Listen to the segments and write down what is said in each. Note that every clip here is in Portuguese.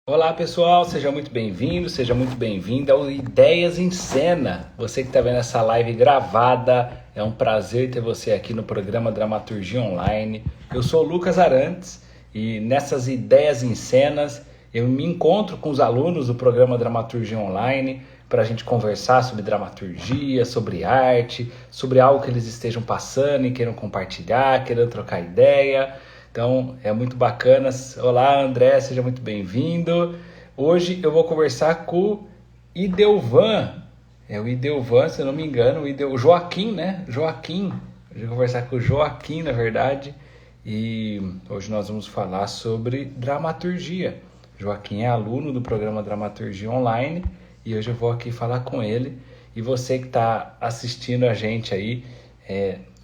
Olá pessoal, seja muito bem-vindo, seja muito bem-vinda ao Ideias em Cena. Você que está vendo essa live gravada, é um prazer ter você aqui no programa Dramaturgia Online. Eu sou o Lucas Arantes e nessas Ideias em Cenas eu me encontro com os alunos do programa Dramaturgia Online para a gente conversar sobre dramaturgia, sobre arte, sobre algo que eles estejam passando e queiram compartilhar, queiram trocar ideia. Então é muito bacana. Olá, André, seja muito bem-vindo. Hoje eu vou conversar com o Idelvan. É o Idelvan, se eu não me engano, o Joaquim, né? Joaquim. Hoje eu vou conversar com o Joaquim, na verdade. E hoje nós vamos falar sobre dramaturgia. Joaquim é aluno do programa Dramaturgia Online e hoje eu vou aqui falar com ele. E você que está assistindo a gente aí,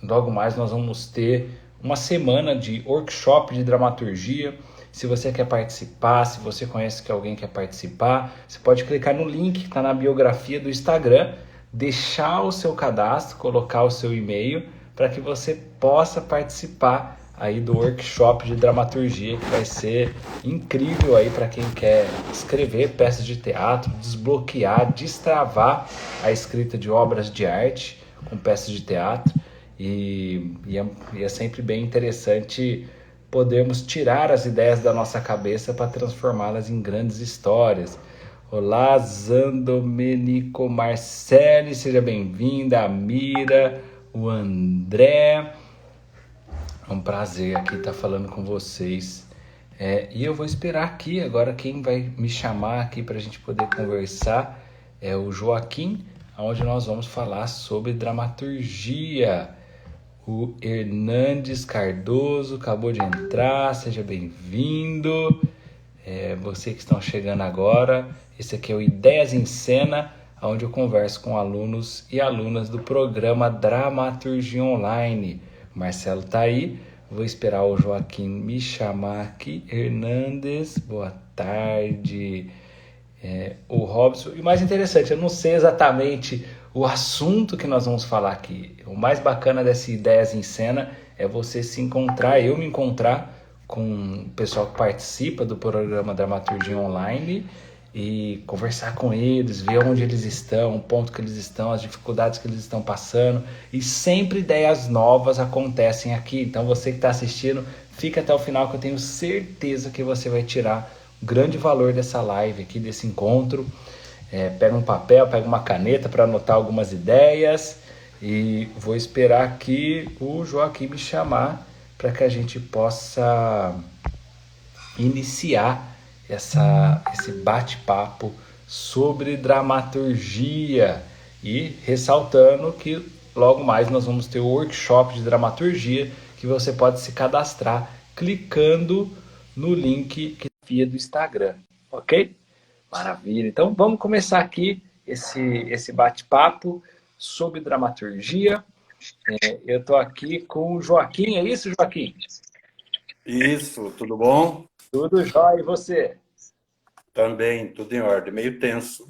logo mais nós vamos ter uma semana de workshop de dramaturgia. Se você quer participar, se você conhece que alguém quer participar, você pode clicar no link que está na biografia do Instagram, deixar o seu cadastro, colocar o seu e-mail para que você possa participar aí do workshop de dramaturgia, que vai ser incrível aí para quem quer escrever peças de teatro, desbloquear, destravar a escrita de obras de arte com peças de teatro. E é sempre bem interessante podermos tirar as ideias da nossa cabeça para transformá-las em grandes histórias. Olá, Zandomenico Marcelli, seja bem-vinda, a Mira, o André. É um prazer aqui estar falando com vocês. E eu vou esperar aqui, agora quem vai me chamar aqui para a gente poder conversar é o Joaquim, onde nós vamos falar sobre dramaturgia. O Hernandes Cardoso acabou de entrar, seja bem-vindo. Você que estão chegando agora, esse aqui é o Ideias em Cena, onde eu converso com alunos e alunas do programa Dramaturgia Online. O Marcelo está aí, vou esperar o Joaquim me chamar aqui. Hernandes, boa tarde. O Robson. E o mais interessante, eu não sei exatamente o assunto que nós vamos falar aqui. O mais bacana dessa Ideias em Cena é você se encontrar, eu me encontrar com o pessoal que participa do programa Dramaturgia Online e conversar com eles, ver onde eles estão, o ponto que eles estão, as dificuldades que eles estão passando. E sempre ideias novas acontecem aqui. Então você que está assistindo, fica até o final que eu tenho certeza que você vai tirar o grande valor dessa live aqui, desse encontro. Pega um papel, pega uma caneta para anotar algumas ideias e vou esperar aqui o Joaquim me chamar para que a gente possa iniciar esse bate-papo sobre dramaturgia e ressaltando que logo mais nós vamos ter o workshop de dramaturgia que você pode se cadastrar clicando no link que via do Instagram, ok? Maravilha. Então vamos começar aqui esse bate-papo sobre dramaturgia. Eu estou aqui com o Joaquim, é isso, Joaquim? Isso, tudo bom? Tudo jóia, e você? Também, tudo em ordem, meio tenso.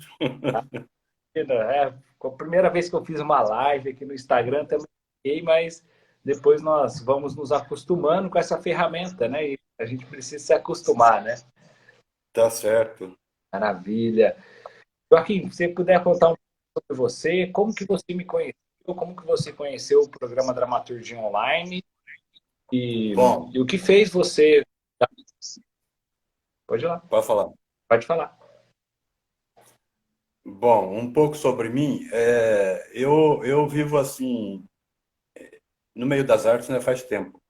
Foi a primeira vez que eu fiz uma live aqui no Instagram também, mas depois nós vamos nos acostumando com essa ferramenta, né? E a gente precisa se acostumar, né? Tá certo. Maravilha. Joaquim, se você puder contar um pouco sobre você, como que você me conheceu, como que você conheceu o programa Dramaturgia Online e, Bom, e o que fez você... Pode ir lá, pode falar. pode falar. Bom, um pouco sobre mim. Eu vivo assim, no meio das artes, né, faz tempo.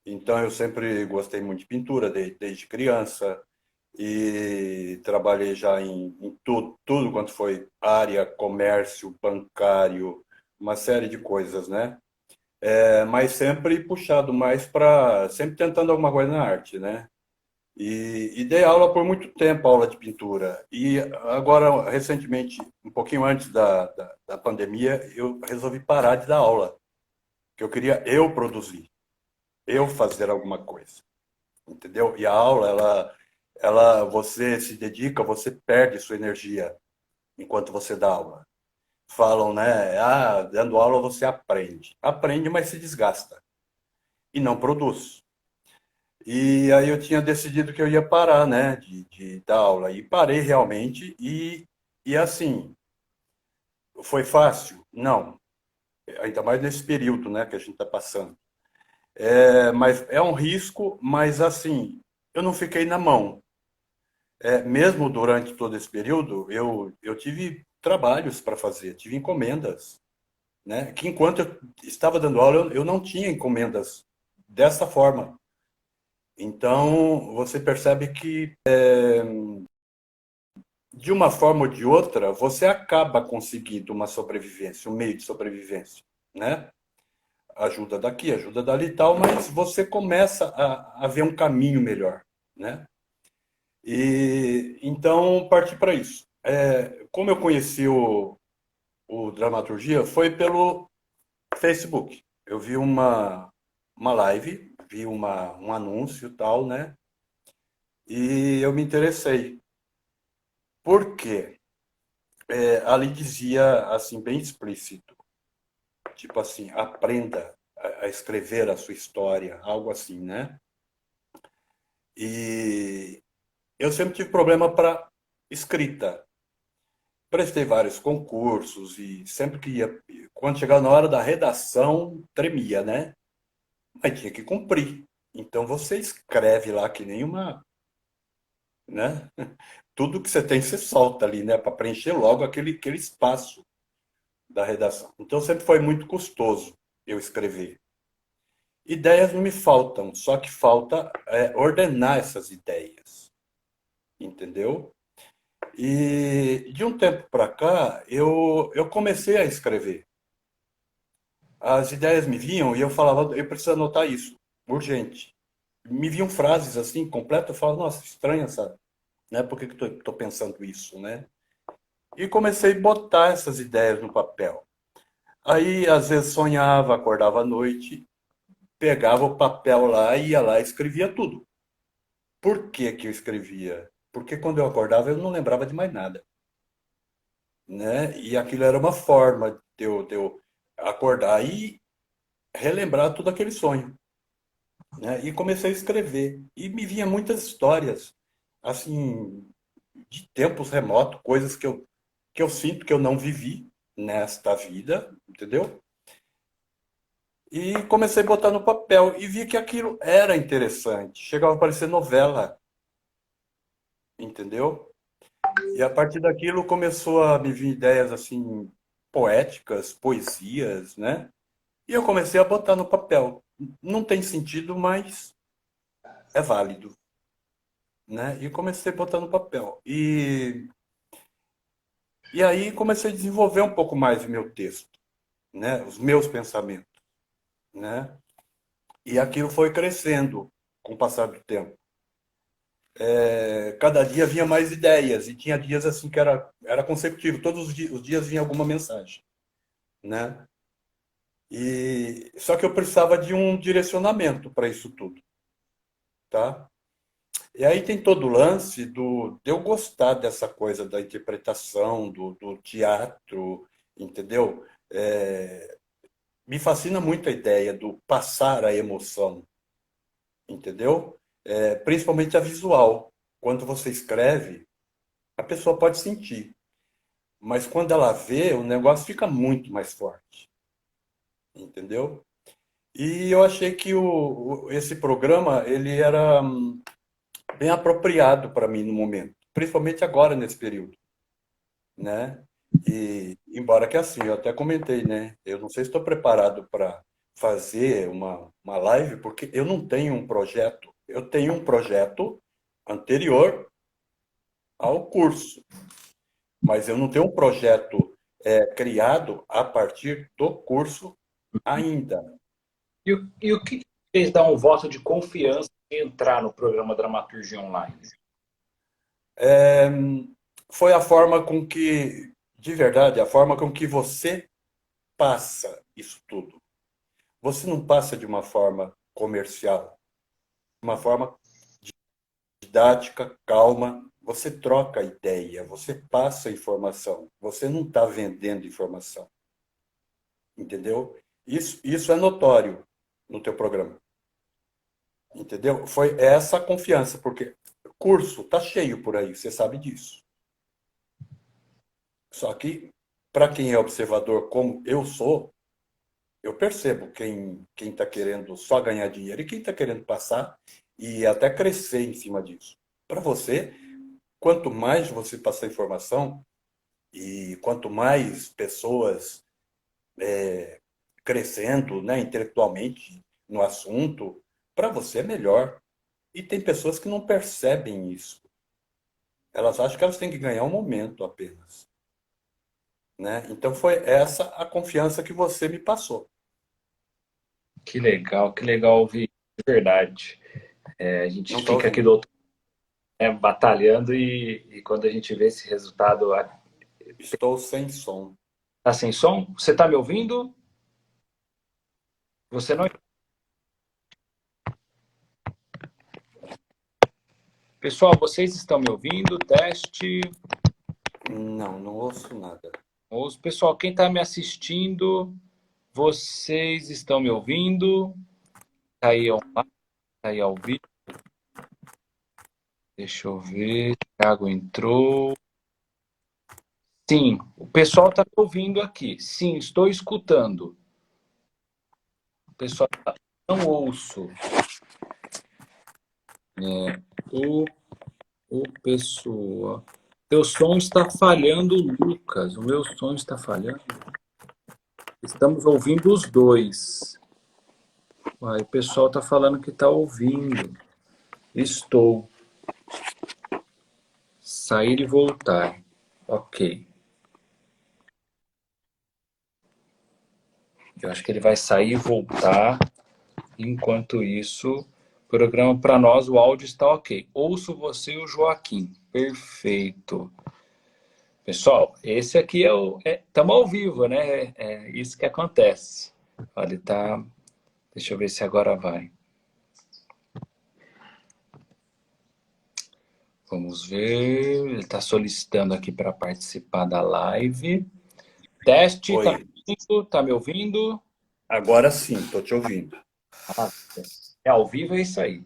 Então eu sempre gostei muito de pintura, desde criança, e trabalhei já em tudo quanto foi área, comércio, bancário, uma série de coisas, né? Mas sempre puxado mais para, sempre tentando alguma coisa na arte, né? E dei aula por muito tempo, aula de pintura. E agora, recentemente, um pouquinho antes da pandemia, eu resolvi parar de dar aula. Que eu queria eu produzir, eu fazer alguma coisa, entendeu? E a aula, você se dedica, você perde sua energia enquanto você dá aula. Falam, né? Ah, dando aula você aprende. Aprende, mas se desgasta. E não produz. E aí eu tinha decidido que eu ia parar, né, de dar aula. E parei realmente. E assim, foi fácil? Não. Ainda mais nesse período, né, que a gente está passando. Mas é um risco, mas assim, eu não fiquei na mão. Mesmo durante todo esse período, eu tive trabalhos para fazer, tive encomendas, né? Que enquanto eu estava dando aula, eu não tinha encomendas dessa forma. Então, você percebe que, de uma forma ou de outra, você acaba conseguindo uma sobrevivência, um meio de sobrevivência, né? Ajuda daqui, ajuda dali e tal, mas você começa a ver um caminho melhor, né? E então parti para isso. Como eu conheci o Dramaturgia foi pelo Facebook. Eu vi uma live, vi um anúncio e tal, né? E eu me interessei. Por quê? Ali dizia, assim, bem explícito, tipo assim, aprenda a escrever a sua história, algo assim, né? E eu sempre tive problema para escrita. Prestei vários concursos e sempre que ia, quando chegava na hora da redação, tremia, né? Mas tinha que cumprir. Então você escreve lá que nem uma, né? Tudo que você tem, você solta ali, né? Para preencher logo aquele espaço da redação. Então sempre foi muito custoso eu escrever. Ideias não me faltam, só que falta ordenar essas ideias, entendeu? E de um tempo para cá, eu comecei a escrever. As ideias me vinham e eu falava, eu preciso anotar isso, urgente. Me vinham frases assim, completas, eu falava, nossa, estranha essa, né? Por que que eu tô pensando isso, né? E comecei a botar essas ideias no papel. Aí, às vezes, sonhava, acordava à noite, pegava o papel lá, ia lá e escrevia tudo. Por que que eu escrevia? Porque quando eu acordava, eu não lembrava de mais nada, né? E aquilo era uma forma de eu acordar e relembrar todo aquele sonho, né? E comecei a escrever. E me vinha muitas histórias, assim, de tempos remotos, coisas que eu sinto que eu não vivi nesta vida, entendeu? E comecei a botar no papel e vi que aquilo era interessante. Chegava a parecer novela, entendeu? E a partir daquilo começou a me vir ideias assim poéticas, poesias, né? E eu comecei a botar no papel. Não tem sentido, mas é válido, né? E comecei a botar no papel. E aí comecei a desenvolver um pouco mais o meu texto, né? Os meus pensamentos, né? E aquilo foi crescendo com o passar do tempo. Cada dia vinha mais ideias e tinha dias assim que era consecutivo, todos os dias vinha alguma mensagem, né? E só que eu precisava de um direcionamento para isso tudo, tá? E aí tem todo o lance de eu gostar dessa coisa da interpretação, do teatro, entendeu? Me fascina muito a ideia do passar a emoção, entendeu? Principalmente a visual. Quando você escreve, a pessoa pode sentir, mas quando ela vê, o negócio fica muito mais forte, entendeu? E eu achei que esse programa ele era bem apropriado para mim no momento, principalmente agora nesse período, né? E embora que assim, eu até comentei, né? Eu não sei se estou preparado para fazer uma live, porque eu não tenho um projeto. Eu tenho um projeto anterior ao curso, mas eu não tenho um projeto criado a partir do curso ainda. E o que fez dar um voto de confiança em entrar no programa Dramaturgia Online? Foi a forma com que, de verdade, a forma com que você passa isso tudo. Você não passa de uma forma comercial, de uma forma didática, calma. Você troca ideia, você passa informação. Você não está vendendo informação, entendeu? Isso é notório no teu programa. Entendeu? Foi essa a confiança, porque curso tá cheio por aí, você sabe disso. Só que, para quem é observador como eu sou, eu percebo quem está querendo só ganhar dinheiro e quem está querendo passar e até crescer em cima disso. Para você, quanto mais você passar informação e quanto mais pessoas crescendo, né, intelectualmente no assunto, para você é melhor. E tem pessoas que não percebem isso. Elas acham que elas têm que ganhar um momento apenas, né? Então foi essa a confiança que você me passou. Que legal ouvir, de verdade. A gente Não está fica aqui ouvindo? do outro, né, batalhando e quando a gente vê esse resultado, Estou sem som. tá sem som? Você tá me ouvindo? Você não. Pessoal, vocês estão me ouvindo? Teste. Não, não ouço nada. Pessoal, quem está me assistindo, vocês estão me ouvindo? Tá aí online, tá aí ao vivo. Deixa eu ver. Thiago entrou. Sim, o pessoal está me ouvindo aqui. Sim, estou escutando. O pessoal não ouço. O, o pessoal. Teu som está falhando, Lucas. O meu som está falhando. Estamos ouvindo os dois. Aí o pessoal está falando que está ouvindo. Estou. Sair e voltar. Ok. Eu acho que ele vai sair e voltar. Enquanto isso, o programa para nós, o áudio está ok. Ouço você e o Joaquim. Perfeito. Pessoal, esse aqui é o. Estamos ao vivo, né? É isso que acontece. Olha, ele tá. Deixa eu ver se agora vai. Vamos ver. Ele está solicitando aqui para participar da live. Teste, tá Oi. me ouvindo? Tá me ouvindo? Agora sim, estou te ouvindo. Ah, é ao vivo, é isso aí.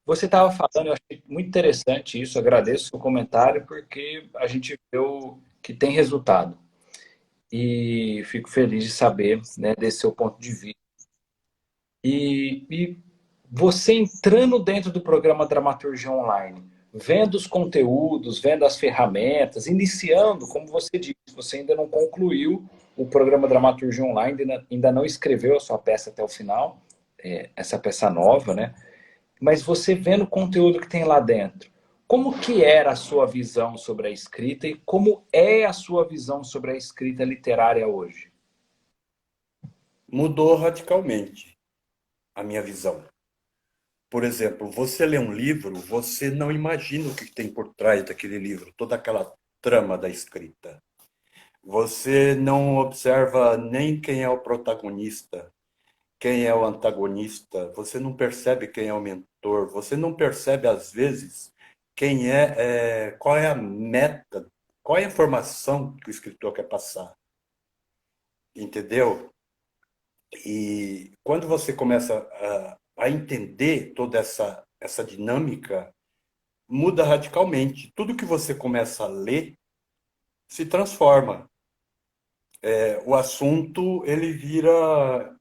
Você estava falando, eu achei muito interessante isso, agradeço o comentário, porque a gente viu que tem resultado. E fico feliz de saber, né, desse seu ponto de vista. E você entrando dentro do programa Dramaturgia Online, vendo os conteúdos, vendo as ferramentas, iniciando, como você disse, você ainda não concluiu o programa Dramaturgia Online, ainda não escreveu a sua peça até o final, essa peça nova, né? Mas você vendo o conteúdo que tem lá dentro, como que era a sua visão sobre a escrita e como é a sua visão sobre a escrita literária hoje? Mudou radicalmente a minha visão. Por exemplo, você lê um livro, você não imagina o que tem por trás daquele livro, toda aquela trama da escrita. Você não observa nem quem é o protagonista, quem é o antagonista, você não percebe quem é o mentor, você não percebe, às vezes, qual é a meta, qual é a informação que o escritor quer passar, entendeu? E quando você começa a entender toda essa dinâmica, muda radicalmente. Tudo que você começa a ler se transforma. O assunto, ele vira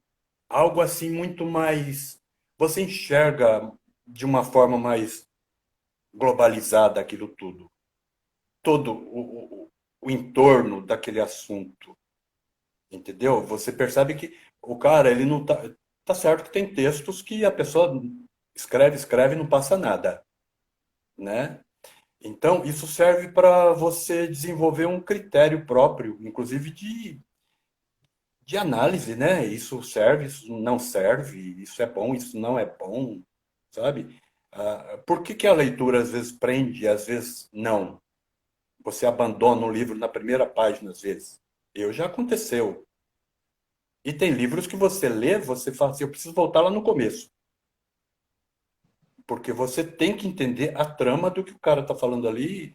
algo assim muito mais. Você enxerga de uma forma mais globalizada aquilo tudo. Todo o entorno daquele assunto. Entendeu? Você percebe que o cara, ele não tá. Tá certo que tem textos que a pessoa escreve e não passa nada, né? Então, isso serve para você desenvolver um critério próprio, inclusive de análise, né? Isso serve, isso não serve, isso é bom, isso não é bom, sabe? Por que que a leitura às vezes prende, às vezes não? Você abandona um livro na primeira página, às vezes. Eu já aconteceu. E tem livros que você lê, você fala assim, eu preciso voltar lá no começo. Porque você tem que entender a trama do que o cara está falando ali,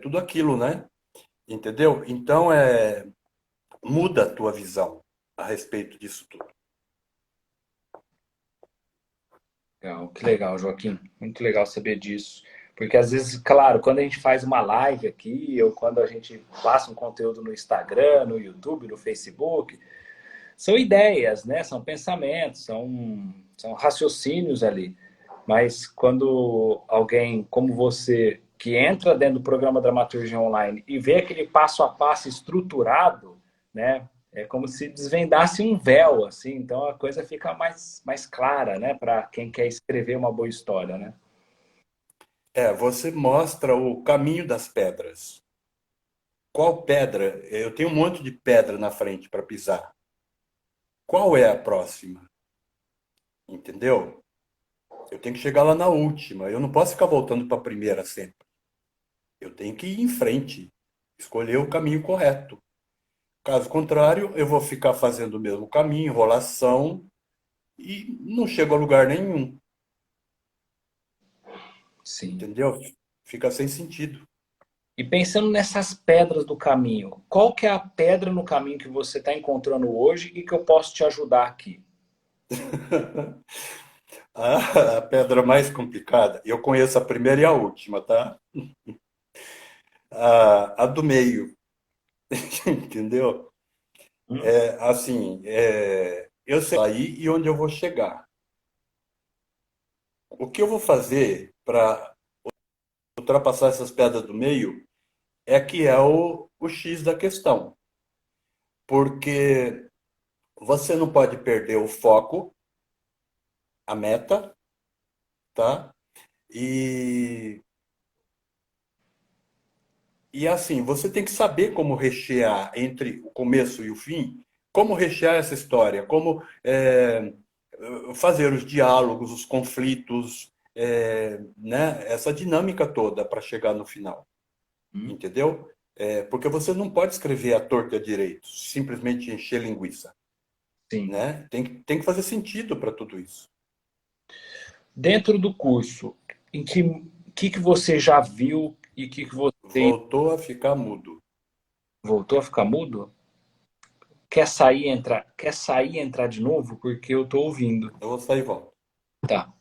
tudo aquilo, né? Entendeu? Então, muda a tua visão a respeito disso tudo. Legal, que legal, Joaquim. Muito legal saber disso. Porque às vezes, claro, quando a gente faz uma live aqui, ou quando a gente passa um conteúdo no Instagram, no YouTube, no Facebook, são ideias, né? São pensamentos, são raciocínios ali. Mas quando alguém como você, que entra dentro do programa Dramaturgia Online e vê aquele passo a passo estruturado, né? É como se desvendasse um véu, assim. Então a coisa fica mais clara, né? Para quem quer escrever uma boa história, né? Você mostra o caminho das pedras. Qual pedra? Eu tenho um monte de pedra na frente para pisar. Qual é a próxima? Entendeu? Eu tenho que chegar lá na última. Eu não posso ficar voltando para a primeira sempre. Eu tenho que ir em frente, escolher o caminho correto. Caso contrário, eu vou ficar fazendo o mesmo caminho, enrolação, e não chego a lugar nenhum. Sim. Entendeu? Fica sem sentido. E pensando nessas pedras do caminho, qual que é a pedra no caminho que você está encontrando hoje e que eu posso te ajudar aqui? A pedra mais complicada, eu conheço a primeira e a última, tá? A do meio, entendeu? Hum? Eu sei aí e onde eu vou chegar. O que eu vou fazer para ultrapassar essas pedras do meio é que é o X da questão. Porque você não pode perder o foco, a meta, tá? E, e assim, você tem que saber como rechear entre o começo e o fim, como rechear essa história, como fazer os diálogos, os conflitos, né? Essa dinâmica toda para chegar no final, Hum? entendeu? Porque você não pode escrever à torta e à direito, simplesmente encher linguiça, Sim. né? Tem que fazer sentido para tudo isso. Dentro do curso, em que você já viu e que você Voltou a ficar mudo. voltou a ficar mudo? Quer sair e entrar? Quer sair e entrar de novo? Porque eu tô ouvindo. Eu vou sair e volto. Tá.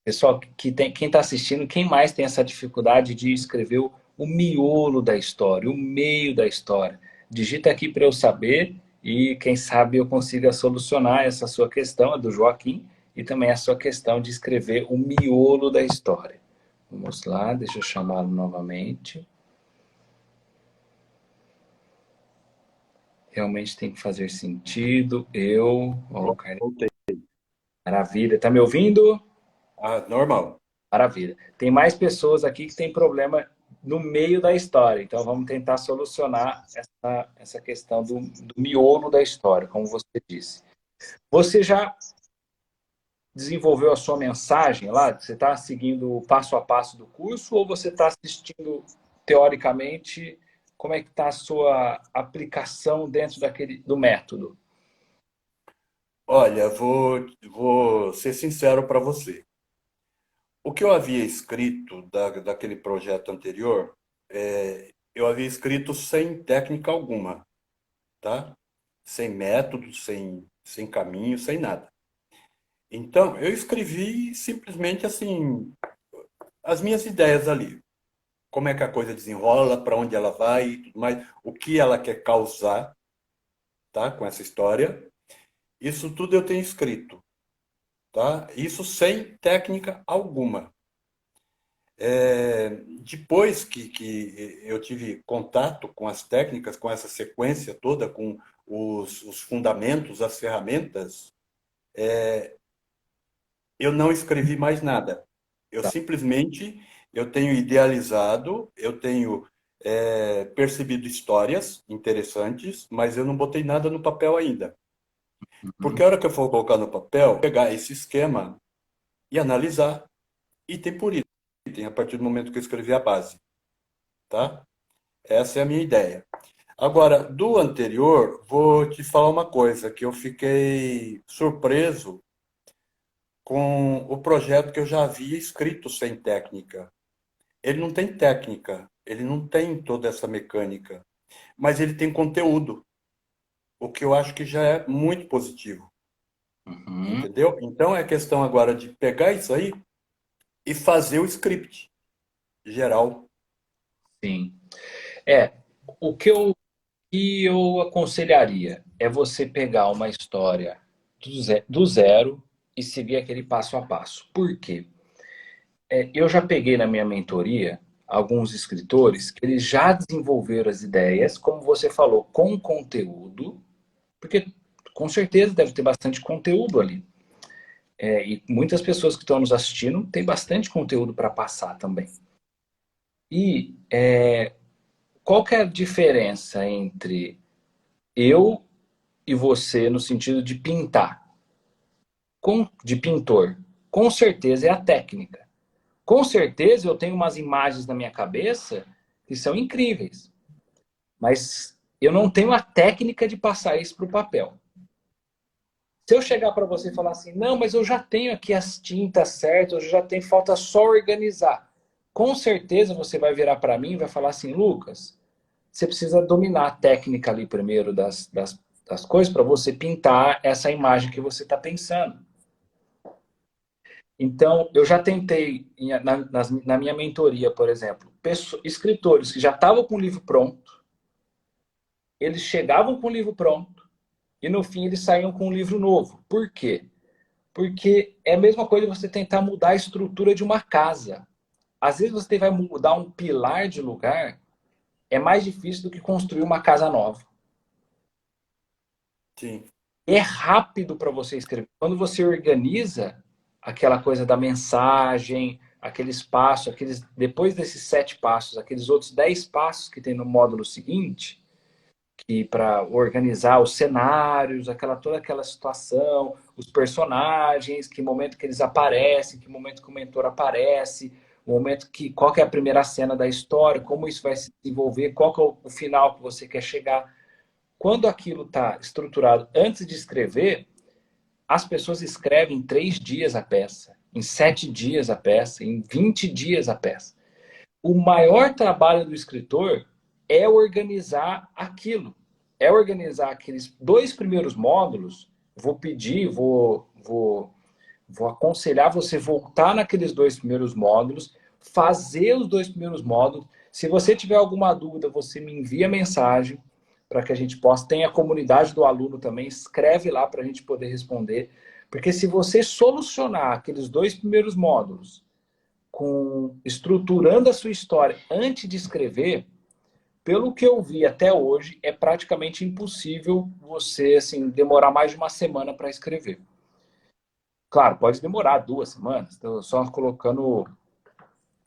Pessoal, quem está assistindo, quem mais tem essa dificuldade de escrever o miolo da história, o meio da história? Digita aqui para eu saber e quem sabe eu consiga solucionar essa sua questão, a do Joaquim, e também a sua questão de escrever o miolo da história. Vamos lá, deixa eu chamá-lo novamente. Realmente tem que fazer sentido. Ó, o cara, Voltei. maravilha. Tá me ouvindo? Ah, normal. Maravilha. Tem mais pessoas aqui que têm problema no meio da história. Então vamos tentar solucionar essa questão do miolo da história, como você disse. Você já desenvolveu a sua mensagem lá? Você está seguindo o passo a passo do curso ou você está assistindo teoricamente? Como é que está a sua aplicação dentro do método? Olha, vou ser sincero para você. O que eu havia escrito daquele projeto anterior, eu havia escrito sem técnica alguma, tá? Sem método, sem caminho, sem nada. Então, eu escrevi simplesmente assim, as minhas ideias ali. Como é que a coisa desenrola, para onde ela vai e tudo mais, o que ela quer causar, tá? Com essa história. Isso tudo eu tenho escrito, tá? Isso sem técnica alguma. Depois que eu tive contato com as técnicas, com essa sequência toda, com os fundamentos, as ferramentas, eu não escrevi mais nada. Eu simplesmente eu tenho idealizado, eu tenho percebido histórias interessantes, mas eu não botei nada no papel ainda. Porque Uhum. a hora que eu for colocar no papel, pegar esse esquema e analisar, item por item, a partir do momento que eu escrevi a base, tá? Essa é a minha ideia. Agora, do anterior, vou te falar uma coisa, que eu fiquei surpreso com o projeto que eu já havia escrito sem técnica. Ele não tem técnica, ele não tem toda essa mecânica, mas ele tem conteúdo. o que eu acho que já é muito positivo, Uhum, entendeu? Então é questão agora de pegar isso aí e fazer o script geral. sim. É, o que eu aconselharia é você pegar uma história do zero e seguir aquele passo a passo. Por quê? Eu já peguei na minha mentoria alguns escritores que eles já desenvolveram as ideias, como você falou, com conteúdo, porque com certeza deve ter bastante conteúdo ali. E muitas pessoas que estão nos assistindo têm bastante conteúdo para passar também. E qual que é a diferença entre eu e você no sentido de pintar, de pintor? Com certeza é a técnica. Com certeza eu tenho umas imagens na minha cabeça que são incríveis, mas eu não tenho a técnica de passar isso para o papel. Se eu chegar para você e falar assim, não, mas eu já tenho aqui as tintas certas, eu já tenho, falta só organizar. Com certeza você vai virar para mim e vai falar assim, Lucas, você precisa dominar a técnica ali primeiro das coisas para você pintar essa imagem que você está pensando. Então, eu já tentei, na minha mentoria, por exemplo, escritores que já estavam com o livro pronto, eles chegavam com o livro pronto e no fim eles saíam com um livro novo. Por quê? Porque é a mesma coisa você tentar mudar a estrutura de uma casa. Às vezes você vai mudar um pilar de lugar, é mais difícil do que construir uma casa nova. Sim, É rápido para você escrever. Quando você organiza aquela coisa da mensagem, aqueles passos, depois desses 7 passos, aqueles outros 10 passos que tem no módulo seguinte, que para organizar os cenários, toda aquela situação, os personagens, que momento que eles aparecem, que momento que o mentor aparece, qual que é a primeira cena da história, como isso vai se desenvolver, qual que é o final que você quer chegar. Quando aquilo está estruturado antes de escrever, as pessoas escrevem em 3 dias a peça, em 7 dias a peça, em 20 dias a peça. O maior trabalho do escritor é organizar aquilo. É organizar aqueles 2 primeiros módulos. Vou pedir, vou aconselhar você voltar naqueles 2 primeiros módulos, fazer os 2 primeiros módulos. Se você tiver alguma dúvida, você me envia mensagem para que a gente possa. Tem a comunidade do aluno também, escreve lá para a gente poder responder. Porque se você solucionar aqueles 2 primeiros módulos, estruturando a sua história antes de escrever, pelo que eu vi até hoje, é praticamente impossível você assim demorar mais de uma semana para escrever. Claro, pode demorar 2 semanas, estou só colocando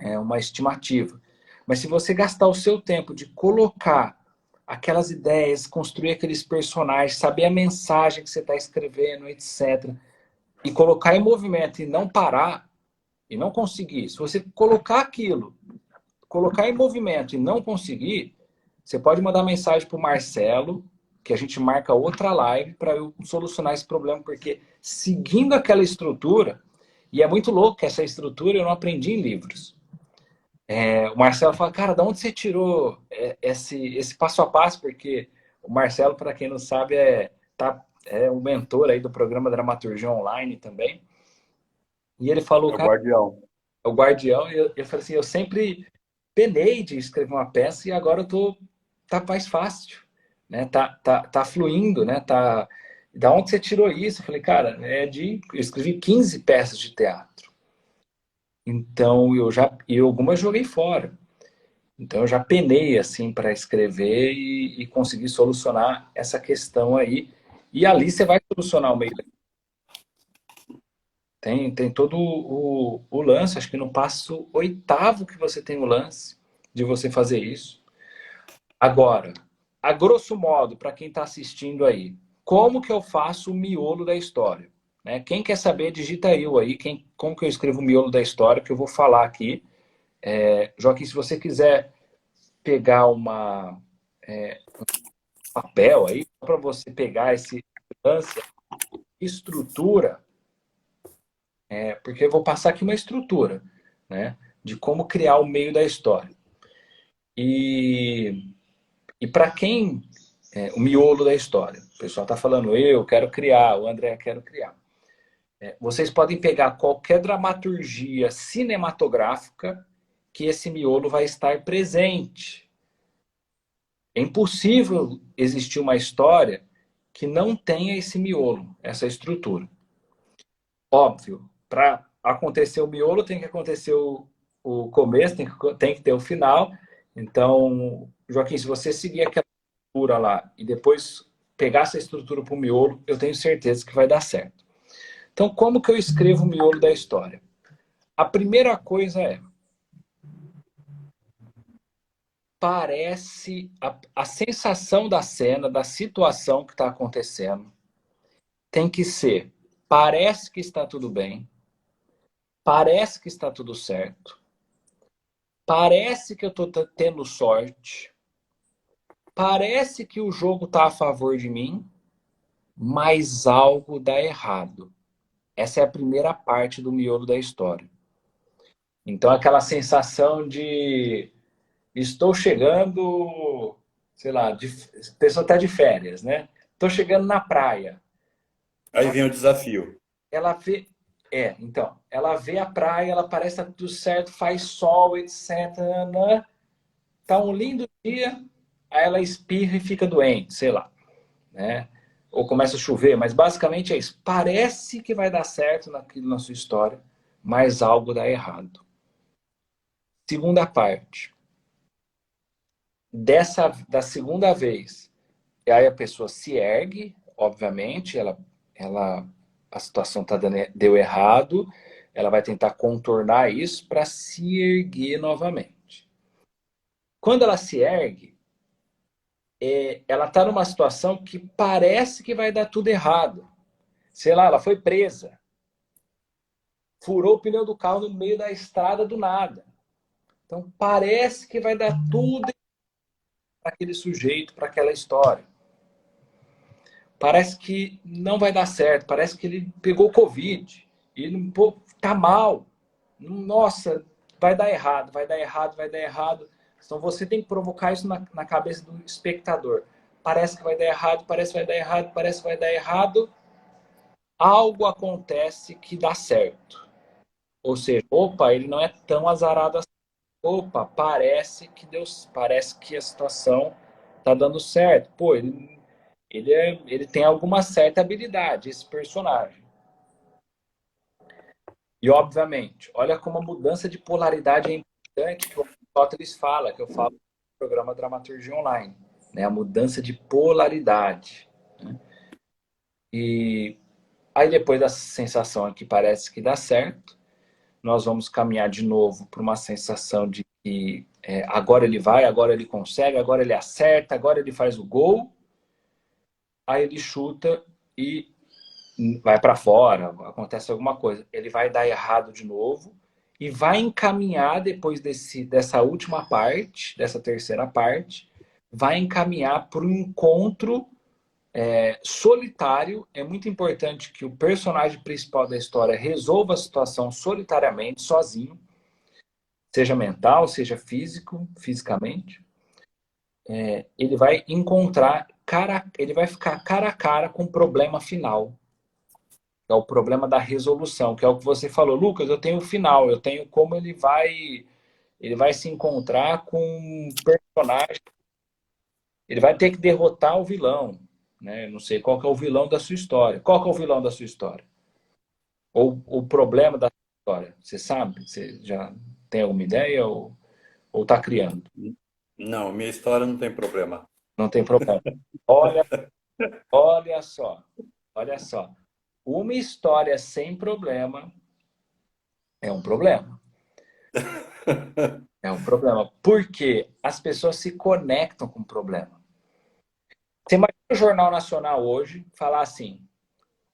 uma estimativa. Mas se você gastar o seu tempo de colocar aquelas ideias, construir aqueles personagens, saber a mensagem que você está escrevendo, etc., e colocar em movimento e não parar, e não conseguir, se você colocar aquilo, colocar em movimento e não conseguir, você pode mandar mensagem para o Marcelo, que a gente marca outra live para eu solucionar esse problema, porque seguindo aquela estrutura, e é muito louco que essa estrutura eu não aprendi em livros. O Marcelo fala, cara, de onde você tirou esse passo a passo? Porque o Marcelo, para quem não sabe, é um mentor aí do programa Dramaturgia Online também. E ele falou, é o cara, guardião. é o guardião, e eu falei assim, eu sempre penei de escrever uma peça e agora tá mais fácil, né? Tá fluindo, né? Da onde você tirou isso? Eu falei, cara, eu escrevi 15 peças de teatro. Então e algumas joguei fora. Então eu já penei assim para escrever e conseguir solucionar essa questão aí. E ali você vai solucionar o meio. Tem todo o lance, acho que no passo oitavo que você tem o lance de você fazer isso. Agora, a grosso modo, para quem está assistindo aí, como que eu faço o miolo da história? Né? Quem quer saber, digita eu aí, como que eu escrevo o miolo da história, que eu vou falar aqui. Joaquim, se você quiser pegar papel aí, para você pegar esse lance, estrutura, porque eu vou passar aqui uma estrutura, né? De como criar o meio da história. E para quem o miolo da história. O pessoal está falando, eu quero criar, o André quero criar. Vocês podem pegar qualquer dramaturgia cinematográfica que esse miolo vai estar presente. É impossível existir uma história que não tenha esse miolo, essa estrutura. Óbvio, para acontecer o miolo tem que acontecer o começo, tem que ter o final. Então, Joaquim, se você seguir aquela estrutura lá e depois pegar essa estrutura para o miolo, eu tenho certeza que vai dar certo. Então, como que eu escrevo o miolo da história? A primeira coisa é, parece, a sensação da cena, da situação que está acontecendo, tem que ser, parece que está tudo bem, parece que está tudo certo, parece que eu estou tendo sorte, parece que o jogo está a favor de mim, mas algo dá errado. Essa é a primeira parte do miolo da história. Então, aquela sensação de estou chegando, sei lá, a pessoa está de férias, né? Estou chegando na praia. Aí vem o desafio. Ela vê, então, ela vê a praia, ela parece que tá tudo certo, faz sol, etc. Né? Tá um lindo dia, aí ela espirra e fica doente, sei lá, né? Ou começa a chover, mas basicamente é isso. Parece que vai dar certo naquilo na sua história, mas algo dá errado. Segunda parte. Da segunda vez, e aí a pessoa se ergue, obviamente, a situação deu errado, ela vai tentar contornar isso para se erguer novamente. Quando ela se ergue, ela está numa situação que parece que vai dar tudo errado. Sei lá, ela foi presa, furou o pneu do carro no meio da estrada do nada. Então parece que vai dar tudo para aquele sujeito, para aquela história. Parece que não vai dar certo, parece que ele pegou Covid e tá mal. Nossa, vai dar errado, vai dar errado, vai dar errado. Então você tem que provocar isso na cabeça do espectador. Parece que vai dar errado, parece que vai dar errado, parece que vai dar errado. Algo acontece que dá certo. Ou seja, opa, ele não é tão azarado assim. Opa, parece que a situação tá dando certo. Pô, ele tem alguma certa habilidade, esse personagem. E, obviamente, olha como a mudança de polaridade é importante, que o Aristóteles fala, que eu falo no programa Dramaturgia Online. Né? A mudança de polaridade. Né? E aí, depois da sensação que parece que dá certo, nós vamos caminhar de novo para uma sensação de que agora ele vai, agora ele consegue, agora ele acerta, agora ele faz o gol. Aí ele chuta e vai para fora, acontece alguma coisa. Ele vai dar errado de novo e vai encaminhar depois dessa última parte, dessa terceira parte, vai encaminhar para um encontro solitário. É muito importante que o personagem principal da história resolva a situação solitariamente, sozinho, seja mental, seja fisicamente. Ele vai encontrar, ele vai ficar cara a cara com o problema final. É o problema da resolução, que é o que você falou, Lucas, eu tenho o final, eu tenho como ele vai se encontrar com um personagem, ele vai ter que derrotar o vilão, né? Não sei qual que é o vilão da sua história. Qual que é o vilão da sua história? Ou o problema da sua história? Você sabe? Você já tem alguma ideia ou tá criando? Não, minha história não tem problema. Não tem problema. Olha, olha só, olha só. Uma história sem problema é um problema. É um problema. Porque as pessoas se conectam com o problema. Você imagina o Jornal Nacional hoje falar assim: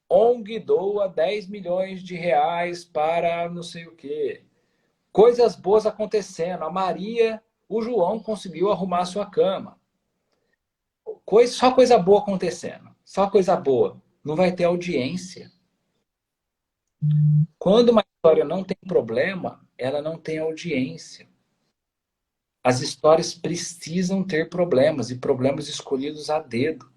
ONG doa 10 milhões de reais para não sei o quê. Coisas boas acontecendo. A Maria, o João conseguiu arrumar a sua cama. Só coisa boa acontecendo. Só coisa boa. Não vai ter audiência. Quando uma história não tem problema, ela não tem audiência. As histórias precisam ter problemas e problemas escolhidos a dedo.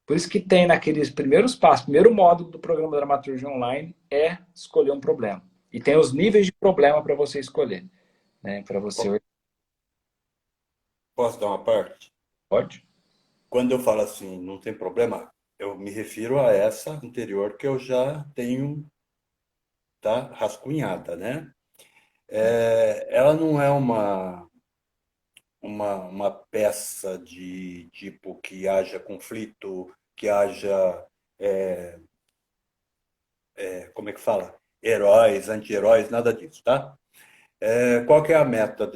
Por isso que tem naqueles primeiros passos, primeiro módulo do programa Dramaturgia Online é escolher um problema. E tem os níveis de problema para você escolher, né? Para Po- você. Posso dar uma parte? Pode? Quando eu falo assim, não tem problema, eu me refiro a essa anterior que eu já tenho, tá, rascunhada, né? Ela não é uma peça de tipo que haja conflito, que haja, como é que fala? Heróis, anti-heróis, nada disso, tá? Qual que é a meta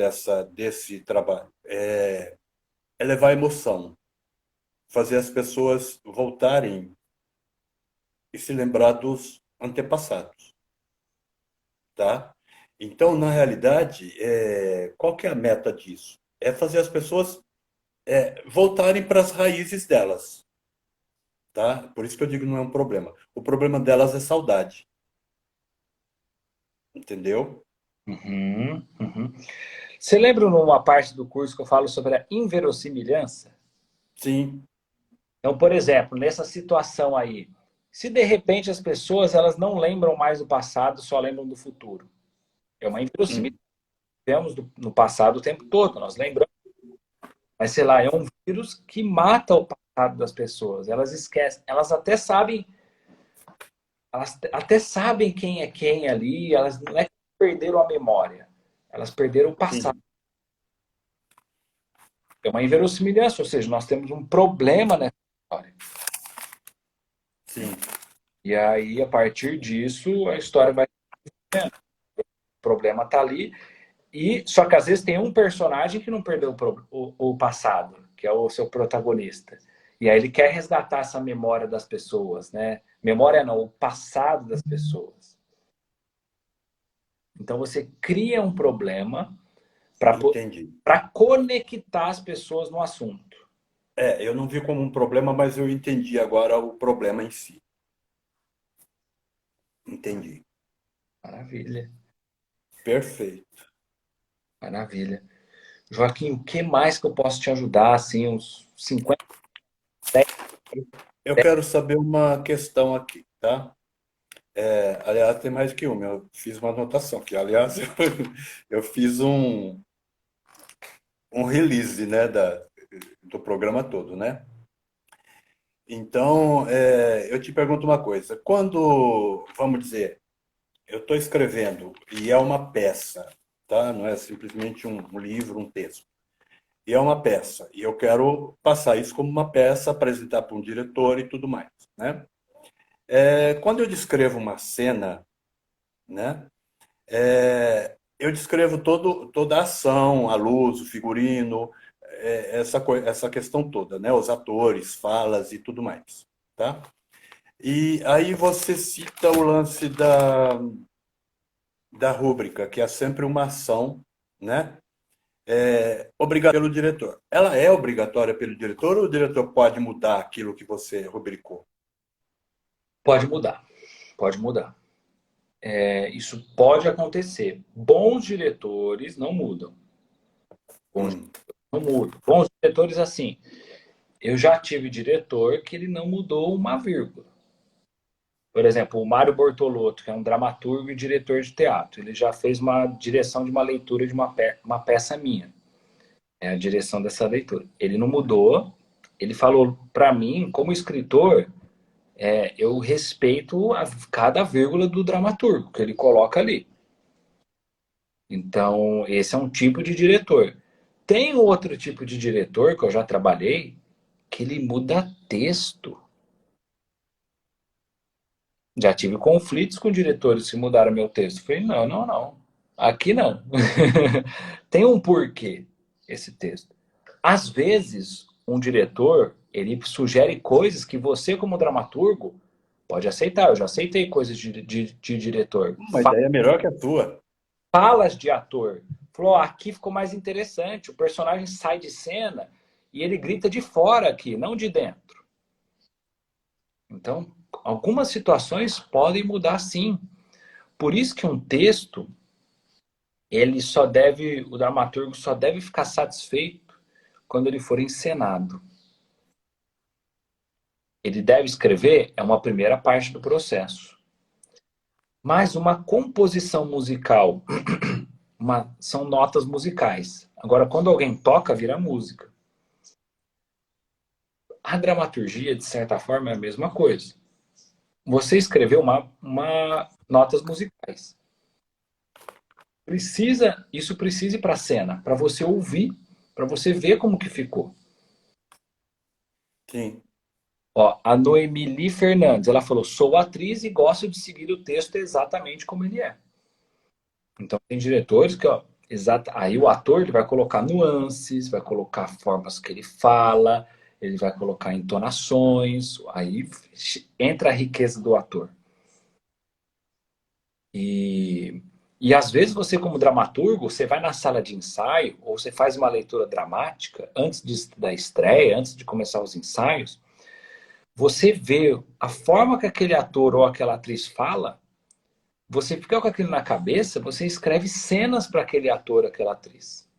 desse trabalho? É levar emoção, fazer as pessoas voltarem e se lembrar dos antepassados, tá? Então, na realidade, qual que é a meta disso? É fazer as pessoas voltarem para as raízes delas, tá? Por isso que eu digo não é um problema. O problema delas é saudade, entendeu? Uhum, uhum. Você lembra numa parte do curso que eu falo sobre a inverossimilhança? Sim, Então, por exemplo, nessa situação aí, se de repente as pessoas elas não lembram mais do passado, só lembram do futuro. É uma inverossimilhança. hum, Vemos no passado o tempo todo, nós lembramos. Mas, sei lá, é um vírus que mata o passado das pessoas. Elas esquecem. Elas até sabem quem é quem ali. Elas não é que perderam a memória. Elas perderam o passado. sim, É uma inverossimilhança, ou seja, nós temos um problema nessa história. sim, E aí, a partir disso, a história vai. O problema está ali. E só que às vezes tem um personagem que não perdeu o passado, que é o seu protagonista. E aí ele quer resgatar essa memória das pessoas, né? Memória não, o passado das pessoas. Então você cria um problema entendi. para conectar as pessoas no assunto. Eu não vi como um problema, mas eu entendi agora o problema em si. Entendi. Maravilha, Perfeito. maravilha. Joaquim, o que mais que eu posso te ajudar? Assim, uns 50, 10. Eu quero saber uma questão aqui, tá? Aliás, tem mais que uma. Eu fiz uma anotação aqui. Aliás, eu fiz um release, né, do programa todo, né? Então, eu te pergunto uma coisa. Quando, vamos dizer, eu estou escrevendo e é uma peça, tá? Não é simplesmente um livro, um texto. E é uma peça. E eu quero passar isso como uma peça, apresentar para um diretor e tudo mais, né? Quando eu descrevo uma cena, né? Eu descrevo toda a ação, a luz, o figurino, essa questão toda, né? Os atores, falas e tudo mais, tá? E aí você cita o lance da rúbrica, que é sempre uma ação, né? Obrigada pelo diretor. Ela é obrigatória pelo diretor ou o diretor pode mudar aquilo que você rubricou? Pode mudar, pode mudar. Isso pode acontecer. Bons diretores não mudam. Bons Hum, não mudam. Bons diretores, assim, eu já tive diretor que ele não mudou uma vírgula. Por exemplo, o Mário Bortolotto, que é um dramaturgo e diretor de teatro, ele já fez uma direção de uma leitura de uma peça minha. É a direção dessa leitura. Ele não mudou. Ele falou para mim, como escritor, eu respeito cada vírgula do dramaturgo que ele coloca ali. Então, esse é um tipo de diretor. Tem outro tipo de diretor que eu já trabalhei que ele muda texto. Já tive conflitos com diretores que mudaram meu texto. Falei, não, não, não. Aqui não. Tem um porquê esse texto. Às vezes, um diretor, ele sugere coisas que você, como dramaturgo, pode aceitar. Eu já aceitei coisas de diretor. uma ideia melhor que a tua. Falas de ator. Falou, aqui ficou mais interessante. O personagem sai de cena e ele grita de fora aqui, não de dentro. Então, algumas situações podem mudar sim. Por isso que um texto, o dramaturgo só deve ficar satisfeito quando ele for encenado. Ele deve escrever, é uma primeira parte do processo. Mas uma composição musical, são notas musicais. Agora, quando alguém toca, vira música. A dramaturgia, de certa forma, é a mesma coisa. Você escreveu notas musicais. Isso precisa ir para a cena, para você ouvir, para você ver como que ficou. Sim. Ó, a Noemili Fernandes, ela falou, sou atriz e gosto de seguir o texto exatamente como ele é. Então, tem diretores que, ó, aí o ator ele vai colocar nuances, vai colocar formas que ele fala, ele vai colocar entonações, aí entra a riqueza do ator. E às vezes você, como dramaturgo, você vai na sala de ensaio, ou você faz uma leitura dramática da estreia, antes de começar os ensaios, você vê a forma que aquele ator ou aquela atriz fala, você fica com aquilo na cabeça, você escreve cenas para aquele ator, aquela atriz.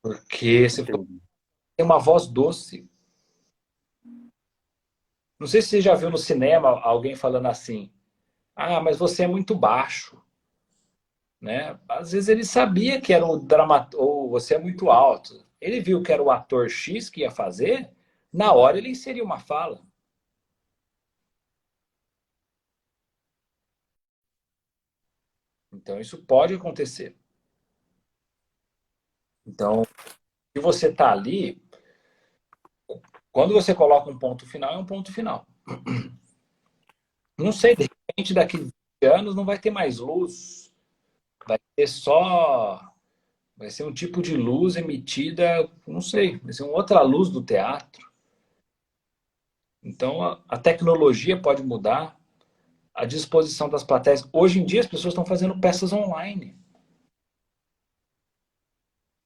Porque você tem uma voz doce. Não sei se você já viu no cinema alguém falando assim, ah, mas você é muito baixo. Né? Às vezes ele sabia que era o dramaturgo, ou você é muito alto. Ele viu que era o ator X que ia fazer, na hora ele inseriu uma fala. Então isso pode acontecer. Então, se você está ali, quando você coloca um ponto final, é um ponto final. Não sei, de repente daqui a 20 anos não vai ter mais luz. Vai ter só. Vai ser um tipo de luz emitida, não sei, vai ser uma outra luz do teatro. Então a tecnologia pode mudar, a disposição das plateias. Hoje em dia as pessoas estão fazendo peças online.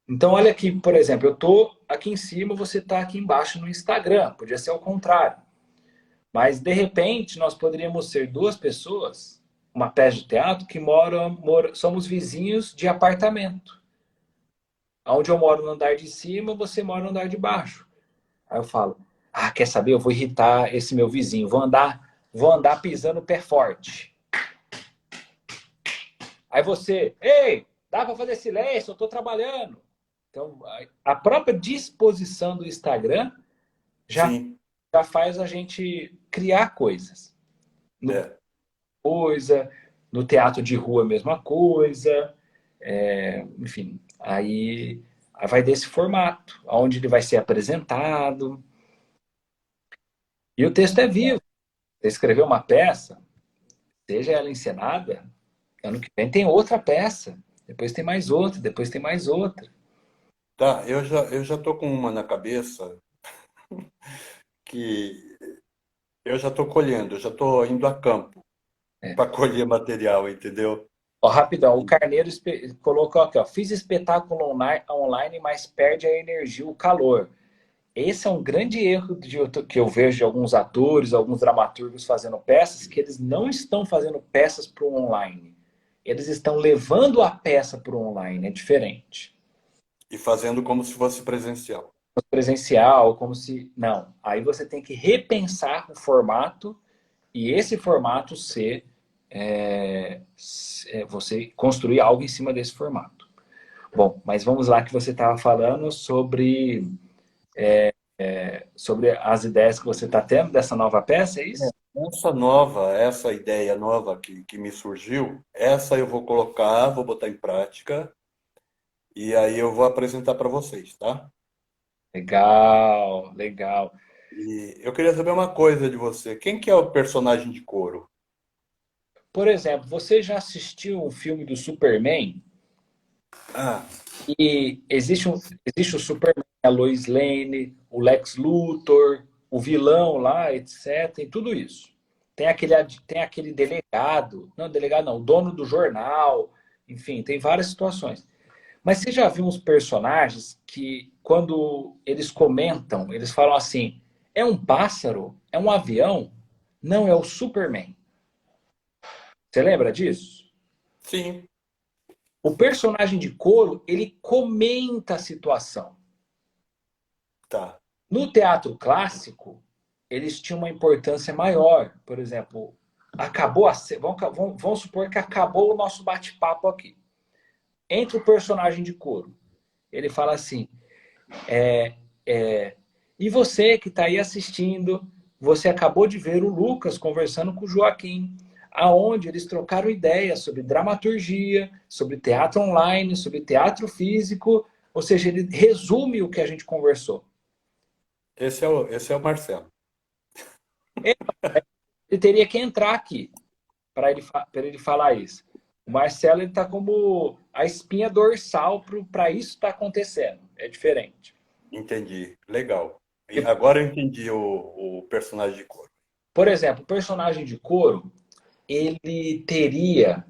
Então olha aqui, por exemplo, eu estou aqui em cima, você está aqui embaixo no Instagram. Podia ser ao contrário. Mas de repente nós poderíamos ser duas pessoas, uma peça de teatro, que somos vizinhos de apartamento. Onde eu moro no andar de cima, você mora no andar de baixo. Aí eu falo, ah, quer saber? Eu vou irritar esse meu vizinho, vou andar pisando o pé forte. Aí você, ei, dá para fazer silêncio, eu estou trabalhando. Então, a própria disposição do Instagram já faz a gente criar coisas. No teatro de rua, a mesma coisa. Enfim, aí vai desse formato, onde ele vai ser apresentado. E o texto é vivo. Você escreveu uma peça, seja ela encenada, ano que vem tem outra peça, depois tem mais outra, depois tem mais outra. Tá, eu já tô com uma na cabeça que eu já tô colhendo, eu já tô indo a campo para colher material, entendeu? Ó, rapidão, o Carneiro colocou aqui, ó, fiz espetáculo online, mas perde a energia, o calor. Esse é um grande erro que eu vejo de alguns atores, alguns dramaturgos fazendo peças, que eles não estão fazendo peças para o online. Eles estão levando a peça para o online, é diferente. E fazendo como se fosse presencial. Presencial, como se... Não, aí você tem que repensar o formato e esse formato você construir algo em cima desse formato. Bom, mas vamos lá que você estava falando sobre as ideias que você está tendo dessa nova peça, é isso? Essa ideia nova que me surgiu, essa eu vou colocar, vou botar em prática e aí eu vou apresentar para vocês, tá? Legal, legal. E eu queria saber uma coisa de você. Quem que é o personagem de Coro? Por exemplo, você já assistiu um filme do Superman? Ah, E existe o Superman, a Lois Lane, o Lex Luthor, o vilão lá, etc. Tem tudo isso. Tem aquele delegado não, o dono do jornal, enfim, tem várias situações. Mas você já viu uns personagens que, quando eles comentam, eles falam assim: é um pássaro? É um avião? Não, é o Superman. Você lembra disso? Sim, O personagem de coro, ele comenta a situação. tá. No teatro clássico, eles tinham uma importância maior. Por exemplo, acabou a vamos supor que acabou o nosso bate-papo aqui. Entre o personagem de coro, ele fala assim: é, e você que está aí assistindo, você acabou de ver o Lucas conversando com o Joaquim, aonde eles trocaram ideias sobre dramaturgia, sobre teatro online, sobre teatro físico, ou seja, ele resume o que a gente conversou. Esse é o Marcelo. Ele teria que entrar aqui para ele falar isso. O Marcelo está como a espinha dorsal para isso estar acontecendo. É diferente. Entendi. Legal. E E, agora eu entendi o personagem de cor. por exemplo, o personagem de coro, ele teria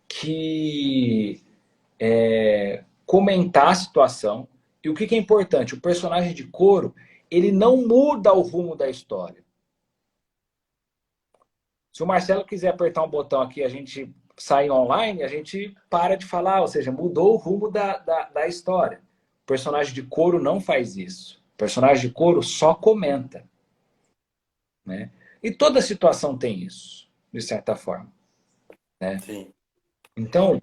que comentar a situação. E o que é importante? O personagem de coro, ele não muda o rumo da história. Se o Marcelo quiser apertar um botão aqui, a gente sair online, a gente para de falar, ou seja, mudou o rumo da história. O personagem de coro não faz isso. O personagem de coro só comenta. Né? E toda situação tem isso, de certa forma. Né? Sim, Então,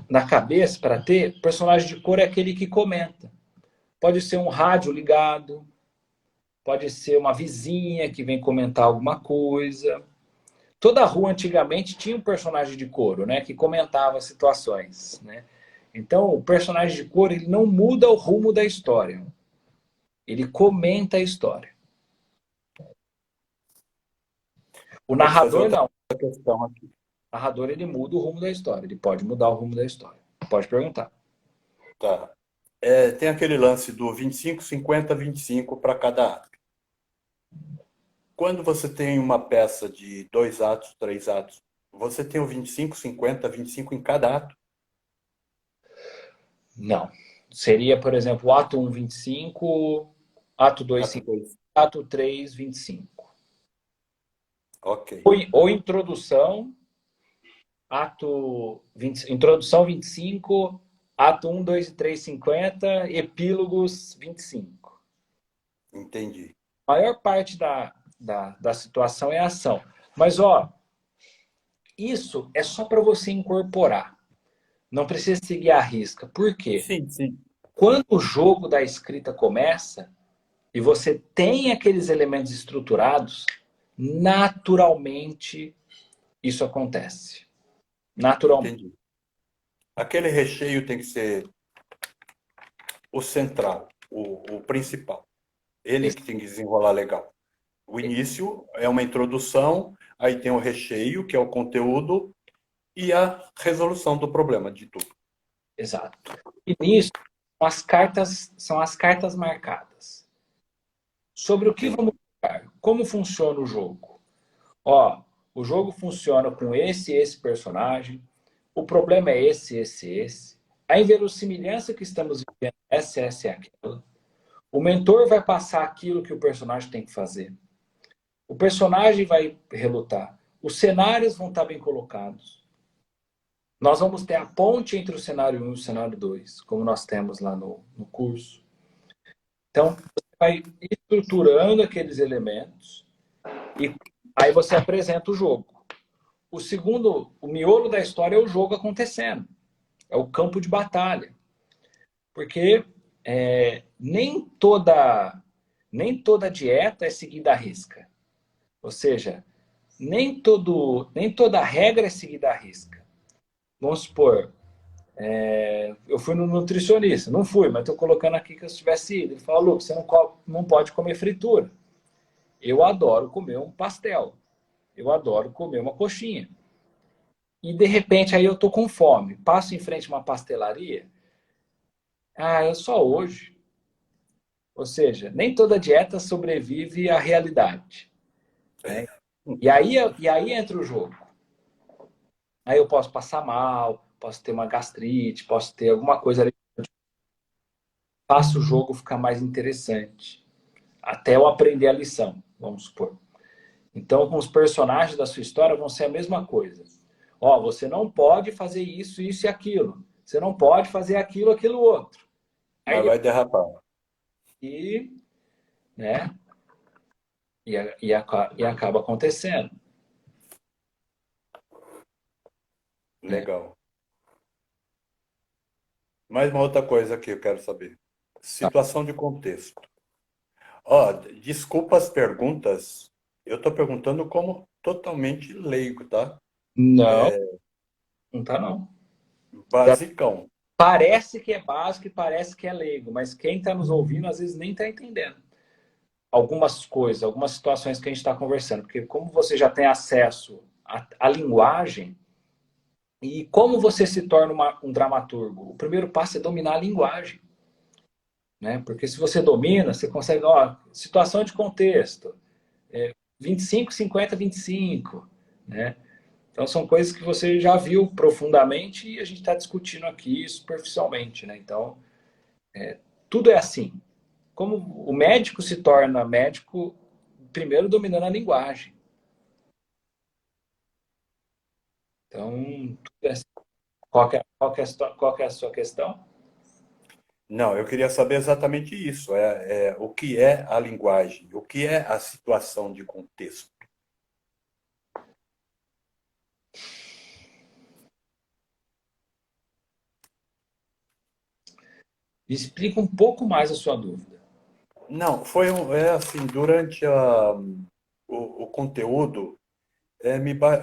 na cabeça, para ter, personagem de coro é aquele que comenta. Pode ser um rádio ligado, pode ser uma vizinha que vem comentar alguma coisa. Toda rua antigamente tinha um personagem de coro, né, que comentava situações, né? Então, o personagem de coro, ele não muda o rumo da história. Ele comenta a história. O vou te fazer narrador outra não. questão aqui. O narrador, ele muda o rumo da história. Ele pode mudar o rumo da história. Pode perguntar. Tá. Tem aquele lance do 25, 50, 25 para cada ato. Quando você tem uma peça de 2 atos, 3 atos, você tem o 25, 50, 25 em cada ato? Não. Seria, por exemplo, o ato 1, 25, ato 2, Ato 50, 2. ato 3, 25. Ok, Ou introdução, ato 20, introdução 25, ato 1, 2 e 3, 50, epílogos 25. entendi. A maior parte da situação é a ação. Mas, ó, isso é só para você incorporar. Não precisa seguir a risca. Por quê? Sim, sim, Quando o jogo da escrita começa e você tem aqueles elementos estruturados, naturalmente isso acontece. Naturalmente. entendi. Aquele recheio tem que ser o central, o principal. Ele que tem que desenrolar legal. O início é uma introdução, aí tem o recheio, que é o conteúdo, e a resolução do problema de tudo. Exato. E nisso, são as cartas marcadas. Sobre o que vamos Entendi. jogar? Como funciona o jogo? Ó, o jogo funciona com esse personagem. O problema é esse. A inverossimilhança que estamos vivendo, essa e aquela. O mentor vai passar aquilo que o personagem tem que fazer. O personagem vai relutar. Os cenários vão estar bem colocados. Nós vamos ter a ponte entre o cenário 1 e o cenário 2, como nós temos lá no curso. Então, você vai estruturando aqueles elementos e aí você apresenta o jogo. O segundo, o miolo da história é o jogo acontecendo. É o campo de batalha. Porque nem toda dieta é seguida à risca. Ou seja, nem toda regra é seguida à risca. Vamos supor, eu fui no nutricionista. Não fui, mas estou colocando aqui que eu tivesse ido. Ele falou, Lucas, você não pode comer fritura. Eu adoro comer um pastel. Eu adoro comer uma coxinha. E de repente aí eu tô com fome. Passo em frente a uma pastelaria. Ah, é só hoje. Ou seja, nem toda dieta sobrevive à realidade. Né? E aí entra o jogo. Aí eu posso passar mal, posso ter uma gastrite, posso ter alguma coisa ali. Faço o jogo ficar mais interessante. Até eu aprender a lição, vamos supor. Então, com os personagens da sua história vão ser a mesma coisa. Ó, você não pode fazer isso, isso e aquilo. Você não pode fazer aquilo, aquilo outro. Aí Mas ele vai derrapar. e, né? E acaba acontecendo, né? Legal. Mais uma outra coisa que eu quero saber. Situação de contexto. Ó, desculpa as perguntas. Eu estou perguntando como totalmente leigo, tá? Não, não tá não. Tá- Basicão. Parece que é básico e parece que é leigo, mas quem está nos ouvindo às vezes nem está entendendo algumas coisas, algumas situações que a gente está conversando, porque como você já tem acesso à linguagem e como você se torna um dramaturgo, o primeiro passo é dominar a linguagem, né? Porque se você domina, você consegue, ó, situação de contexto, 25, 50, 25, né? Então são coisas que você já viu profundamente e a gente está discutindo aqui superficialmente, né? Então tudo é assim. Como o médico se torna médico primeiro dominando a linguagem. Então tudo é assim. Qual que é a sua questão? Não, eu queria saber exatamente isso. O que é a linguagem? O que é a situação de contexto? Explica um pouco mais a sua dúvida. Não, assim, durante o conteúdo,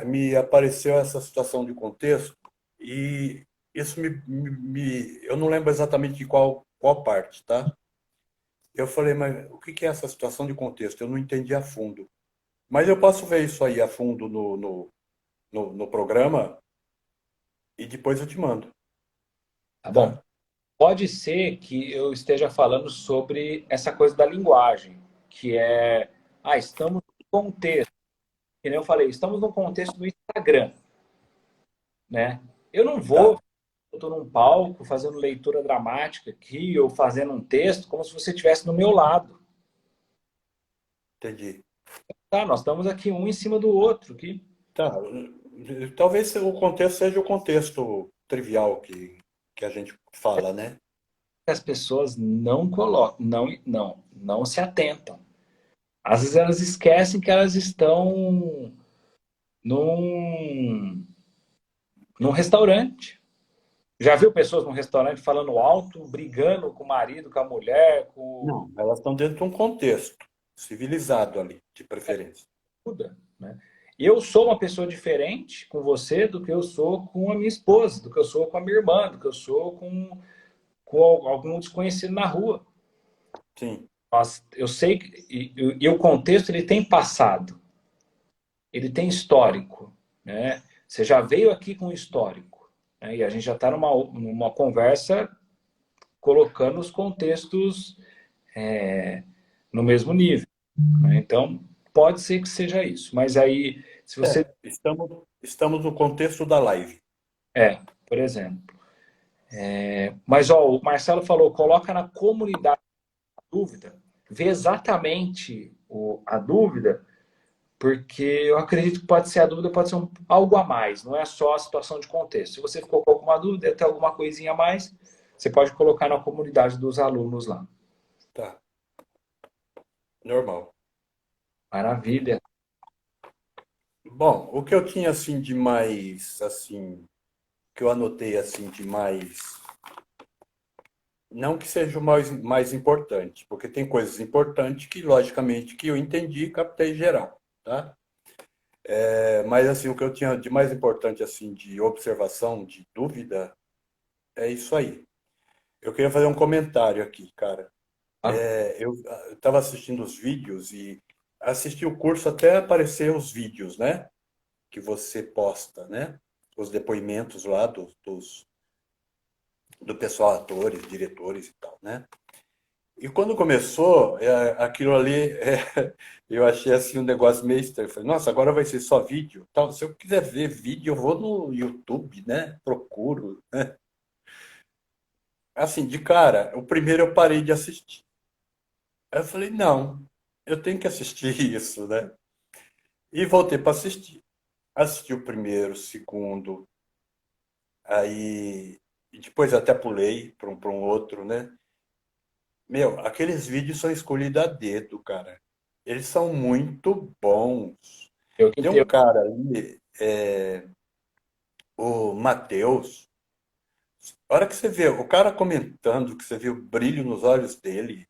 me apareceu essa situação de contexto e isso eu não lembro exatamente de qual parte, tá? Eu falei, mas o que que é essa situação de contexto? Eu não entendi a fundo. Mas eu posso ver isso aí a fundo no programa e depois eu te mando, Tá bom? tá? Pode ser que eu esteja falando sobre essa coisa da linguagem, que é, estamos no contexto, que nem eu falei, estamos no contexto do Instagram, né? Eu não vou, Tá, eu estou num palco fazendo leitura dramática aqui, ou fazendo um texto, como se você estivesse do meu lado. entendi. Tá, nós estamos aqui um em cima do outro, aqui. Tá, talvez o contexto seja o contexto trivial que a gente fala, né? As pessoas não colocam, não se atentam. Às vezes elas esquecem que elas estão num, num restaurante. Já viu pessoas num restaurante falando alto, brigando com o marido, com a mulher, com Não, elas estão dentro de um contexto civilizado ali, de preferência. tudo, né? Eu sou uma pessoa diferente com você do que eu sou com a minha esposa, do que eu sou com a minha irmã, do que eu sou com algum desconhecido na rua. Sim. Eu sei que e o contexto ele tem passado, ele tem histórico, né? Você já veio aqui com histórico, né? E a gente já está numa conversa colocando os contextos no mesmo nível, né? Então pode ser que seja isso, mas aí se você Estamos no contexto da live. por exemplo, mas ó, o Marcelo falou, coloca na comunidade a dúvida, vê exatamente a dúvida. Porque eu acredito que pode ser a dúvida, pode ser algo a mais, não é só a situação de contexto. Se você ficou com alguma dúvida, tem alguma coisinha a mais, você pode colocar na comunidade dos alunos lá. Tá, normal. Maravilha. Bom, o que eu tinha assim de mais, assim, que eu anotei assim de mais, não que seja o mais importante, porque tem coisas importantes que, logicamente, que eu entendi e captei geral, tá? Mas assim, o que eu tinha de mais importante assim de observação, de dúvida, é isso aí. Eu queria fazer um comentário aqui, cara. Ah, Eu estava assistindo os vídeos e assisti o curso até aparecer os vídeos, né? Que você posta, né? Os depoimentos lá do pessoal, atores, diretores e tal, né? E quando começou, aquilo ali, eu achei assim um negócio meio estranho. Eu falei, nossa, agora vai ser só vídeo, tal. Se eu quiser ver vídeo, eu vou no YouTube, né? Procuro. Assim, de cara, o primeiro eu parei de assistir. Aí eu falei, não, eu tenho que assistir isso, né? E voltei para assistir. assisti o primeiro, o segundo, aí e depois até pulei para um outro, né? Meu, aqueles vídeos são escolhidos a dedo, cara. Eles são muito bons. Eu, Tem um cara ali, o Matheus. A hora que você vê o cara comentando, que você vê o brilho nos olhos dele,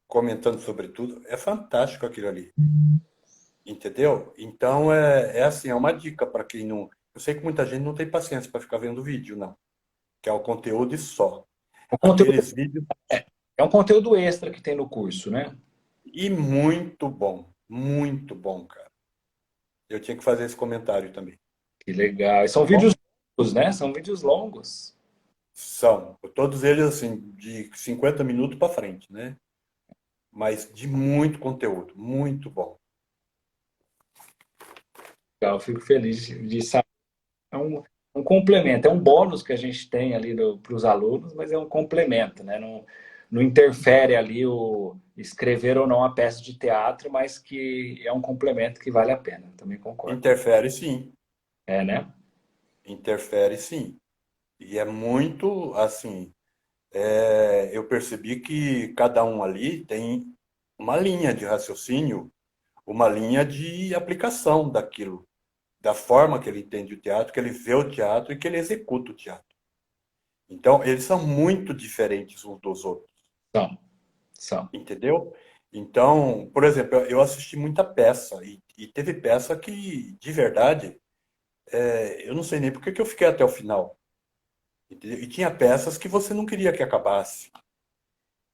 comentando sobre tudo, é fantástico aquilo ali. Entendeu? Então é assim, é uma dica para quem não. Eu sei que muita gente não tem paciência para ficar vendo vídeo, não. Que é o conteúdo e só. o conteúdo, Aqueles vídeos. é um conteúdo extra que tem no curso, né? E muito bom, cara. Eu tinha que fazer esse comentário também. Que legal. E são Bom, vídeos longos, né? São vídeos longos. são, todos eles assim, de 50 minutos para frente, né? Mas de muito conteúdo, muito bom. Eu fico feliz de saber. É um complemento, é um bônus que a gente tem ali para os alunos, mas é um complemento, né? Não, não interfere ali o escrever ou não a peça de teatro, mas que é um complemento que vale a pena. Também concordo. Interfere sim, É, né? interfere sim. E é muito assim, eu percebi que cada um ali tem uma linha de raciocínio, uma linha de aplicação daquilo, da forma que ele entende o teatro, que ele vê o teatro e que ele executa o teatro. Então, eles são muito diferentes uns dos outros, São, são. entendeu? Então, por exemplo, eu assisti muita peça e teve peça que, de verdade, eu não sei nem por que que eu fiquei até o final. Entendeu? E tinha peças que você não queria que acabasse.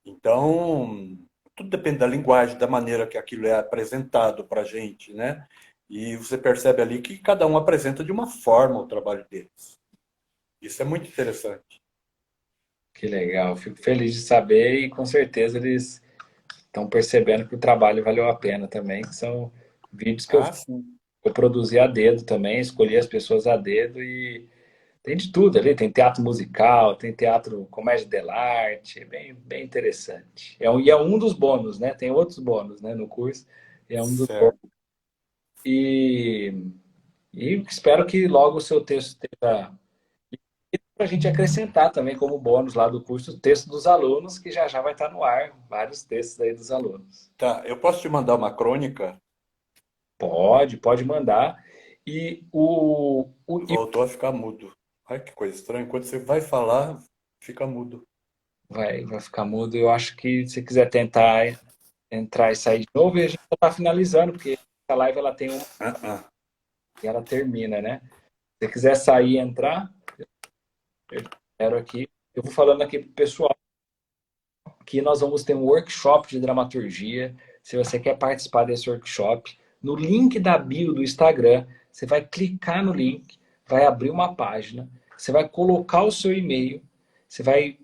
Então, tudo depende da linguagem, da maneira que aquilo é apresentado para a gente, né? E você percebe ali que cada um apresenta de uma forma o trabalho deles. Isso é muito interessante. Que legal. Fico feliz de saber e com certeza eles estão percebendo que o trabalho valeu a pena também, que são vídeos que Ah, sim. eu produzi a dedo também, escolhi as pessoas a dedo e tem de tudo ali, tem teatro musical, tem teatro comédia dell'arte, bem interessante. E é um dos bônus, né? Tem outros bônus, né, no curso, e é um dos bônus. Certo. E, e espero que logo o seu texto esteja para a gente acrescentar também como bônus lá do curso o texto dos alunos, que já já vai estar no ar, vários textos aí dos alunos. Tá, eu posso te mandar uma crônica? Pode mandar. E Voltou a ficar mudo. Ai, que coisa estranha. Quando você vai falar, fica mudo. vai ficar mudo. Eu acho que se quiser tentar entrar e sair de novo, e a gente já está finalizando, porque a live ela tem uma Ah, ah. e ela termina, né? Se você quiser sair e entrar, eu quero aqui. Eu vou falando aqui pro pessoal que nós vamos ter um workshop de dramaturgia. Se você quer participar desse workshop, no link da bio do Instagram, você vai clicar no link, vai abrir uma página, você vai colocar o seu e-mail, você vai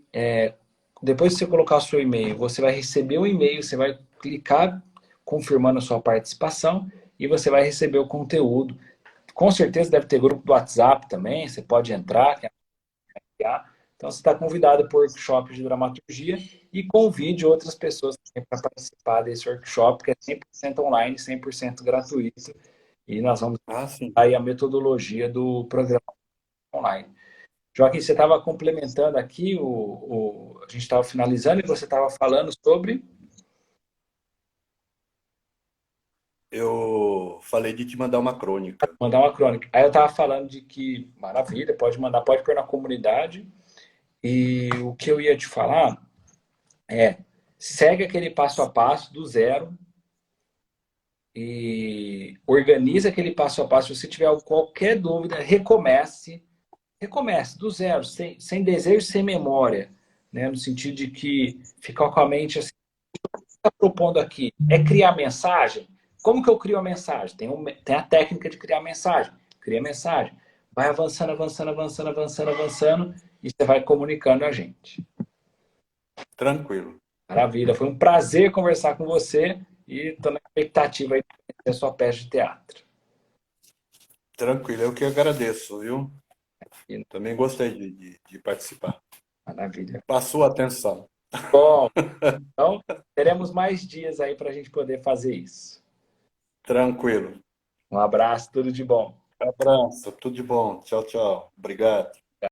depois que você colocar o seu e-mail, você vai receber um e-mail, você vai clicar confirmando a sua participação e você vai receber o conteúdo. Com certeza deve ter grupo do WhatsApp também, você pode entrar, criar. Então você está convidado para o workshop de dramaturgia e convide outras pessoas para participar desse workshop, que é 100% online, 100% gratuito. E nós vamos Ah, sim. aí a metodologia do programa online. Joaquim, você estava complementando aqui, a gente estava finalizando e você estava falando sobre. Eu falei de te mandar uma crônica. Mandar uma crônica. Aí eu estava falando de que, maravilha, pode mandar, pode pôr na comunidade. E o que eu ia te falar é, segue aquele passo a passo do zero e organiza aquele passo a passo. Se você tiver qualquer dúvida, recomece do zero, sem desejo, sem memória, né? No sentido de que ficar com a mente assim, está propondo aqui é criar mensagem. Como que eu crio a mensagem? Tem a técnica de criar mensagem. Cria mensagem. Vai avançando, avançando, avançando, avançando, avançando e você vai comunicando a gente. Tranquilo. Maravilha. Foi um prazer conversar com você e estou na expectativa aí de conhecer a sua peça de teatro. Tranquilo. Eu que agradeço, viu? E, Também gostei de participar. maravilha. Passou a atenção. Bom, então teremos mais dias aí para a gente poder fazer isso. Tranquilo. Um abraço, tudo de bom. Abraço, tudo de bom. Tchau, tchau. Obrigado.